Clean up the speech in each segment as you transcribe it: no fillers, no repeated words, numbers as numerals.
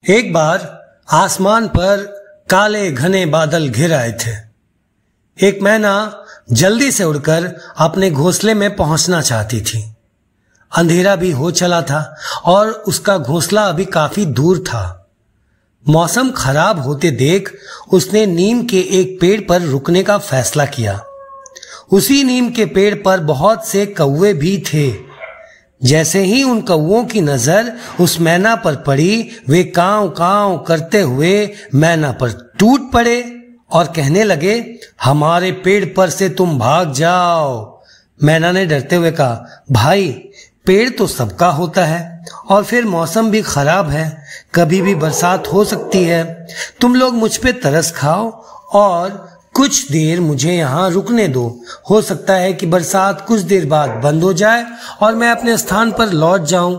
एक बार आसमान पर काले घने बादल घिर आए थे। एक मैना जल्दी से उड़कर अपने घोंसले में पहुंचना चाहती थी। अंधेरा भी हो चला था और उसका घोंसला अभी काफी दूर था। मौसम खराब होते देख उसने नीम के एक पेड़ पर रुकने का फैसला किया। उसी नीम के पेड़ पर बहुत से कौवे भी थे। जैसे ही उन कौवों की नजर उस मैना पर पड़ी, वे कांव कांव करते हुए मैना पर टूट पड़े और कहने लगे, हमारे पेड़ पर से तुम भाग जाओ। मैना ने डरते हुए कहा, भाई पेड़ तो सबका होता है और फिर मौसम भी खराब है, कभी भी बरसात हो सकती है। तुम लोग मुझ पे तरस खाओ और कुछ देर मुझे यहाँ रुकने दो। हो सकता है कि बरसात कुछ देर बाद बंद हो जाए और मैं अपने स्थान पर लौट जाऊं।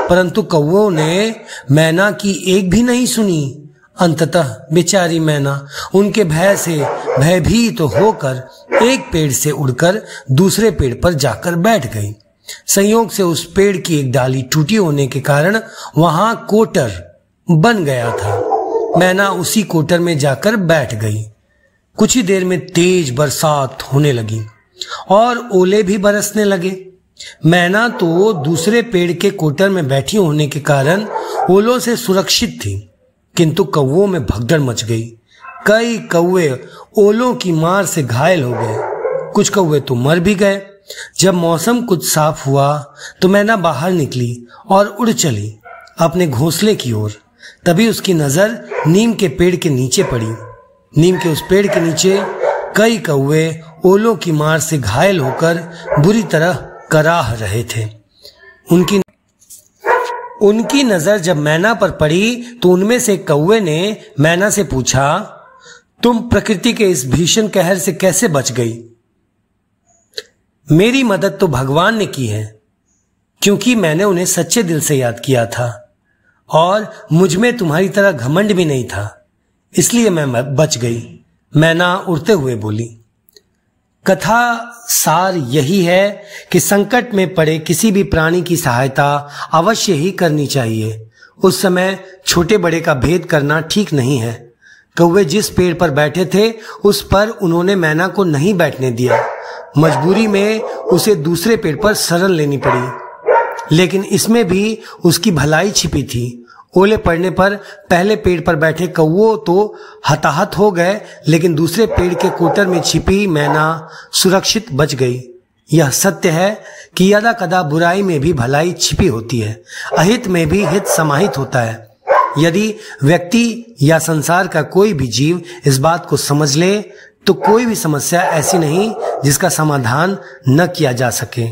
परंतु कौवों ने मैना की एक भी नहीं सुनी। अंततः बेचारी मैना उनके भय से भयभीत होकर एक पेड़ से उड़कर दूसरे पेड़ पर जाकर बैठ गई। संयोग से उस पेड़ की एक डाली टूटी होने के कारण वहां कोटर बन गया था। मैना उसी कोटर में जाकर बैठ गई। कुछ ही देर में तेज बरसात होने लगी और ओले भी बरसने लगे। मैना तो दूसरे पेड़ के कोटर में बैठी होने के कारण ओलों से सुरक्षित थी, किंतु कौवों में भगदड़ मच गई। कई कौवे ओलों की मार से घायल हो गए, कुछ कौवे तो मर भी गए। जब मौसम कुछ साफ हुआ तो मैना बाहर निकली और उड़ चली अपने घोंसले की ओर। तभी उसकी नजर नीम के पेड़ के नीचे पड़ी। नीम के उस पेड़ के नीचे कई कौवे ओलों की मार से घायल होकर बुरी तरह कराह रहे थे। उनकी नजर जब मैना पर पड़ी तो उनमें से कौवे ने मैना से पूछा, तुम प्रकृति के इस भीषण कहर से कैसे बच गई? मेरी मदद तो भगवान ने की है, क्योंकि मैंने उन्हें सच्चे दिल से याद किया था और मुझ में तुम्हारी तरह घमंड भी नहीं था, इसलिए मैं बच गई। मैना उड़ते हुए बोली। कथा सार यही है कि संकट में पड़े किसी भी प्राणी की सहायता अवश्य ही करनी चाहिए। उस समय छोटे बड़े का भेद करना ठीक नहीं है। कौवे जिस पेड़ पर बैठे थे उस पर उन्होंने मैना को नहीं बैठने दिया। मजबूरी में उसे दूसरे पेड़ पर शरण लेनी पड़ी, लेकिन इसमें भी उसकी भलाई छिपी थी। ओले पड़ने पर पहले पेड़ पर बैठे कौवों तो हताहत हो गए, लेकिन दूसरे पेड़ के कोटर में छिपी मैना सुरक्षित बच गई। यह सत्य है कि यदा कदा बुराई में भी भलाई छिपी होती है, अहित में भी हित समाहित होता है। यदि व्यक्ति या संसार का कोई भी जीव इस बात को समझ ले तो कोई भी समस्या ऐसी नहीं जिसका समाधान न किया जा सके।